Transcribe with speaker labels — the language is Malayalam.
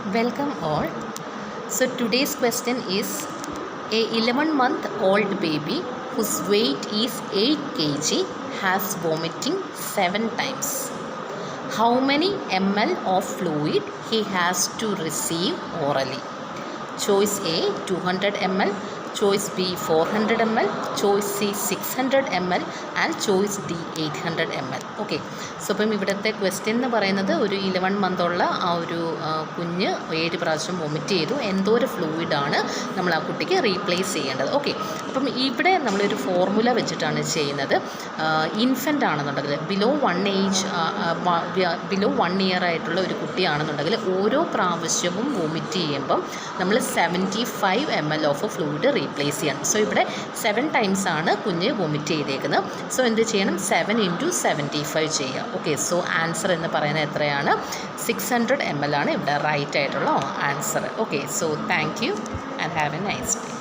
Speaker 1: Welcome all. So today's question is a 11-month-old baby whose weight is 8 kg has vomiting 7 times. How many ml of fluid he has to receive orally? Choice A 200 ml, choice B 400 ml, choice C 600 ml and choice D 800 ml. Okay so അപ്പം ഇവിടുത്തെ ക്വസ്റ്റ്യൻ എന്ന് പറയുന്നത് ഒരു 11 മന്തുള്ള ആ ഒരു കുഞ്ഞ് 7 പ്രാവശ്യം വൊമിറ്റ് ചെയ്തു. എന്തോ ഒരു ഫ്ലൂയിഡാണ് നമ്മൾ ആ കുട്ടിക്ക് റീപ്ലേസ് ചെയ്യേണ്ടത്. ഓക്കെ അപ്പം ഇവിടെ നമ്മളൊരു ഫോർമുല വെച്ചിട്ടാണ് ചെയ്യുന്നത്. ഇൻഫൻ്റ് ആണെന്നുണ്ടെങ്കിൽ ബിലോ 1 ഇയർ ആയിട്ടുള്ള ഒരു കുട്ടിയാണെന്നുണ്ടെങ്കിൽ ഓരോ പ്രാവശ്യവും വൊമിറ്റ് ചെയ്യുമ്പം നമ്മൾ 75 ml ഓഫ് ഫ്ലൂയിഡ് റീപ്ലേസ് ചെയ്യണം. സോ ഇവിടെ 7 ടൈംസ് ആണ് കുഞ്ഞ് വൊമിറ്റ് ചെയ്തേക്കുന്നത്. സോ എന്ത് ചെയ്യണം? 7 × 75 ചെയ്യുക. ഓക്കെ സോ ആൻസർ എന്ന് പറയുന്നത് എത്രയാണ്? 600 ml ആണ് ഇവിടെ റൈറ്റ് ആയിട്ടുള്ള answer. Okay so thank you and have A nice day.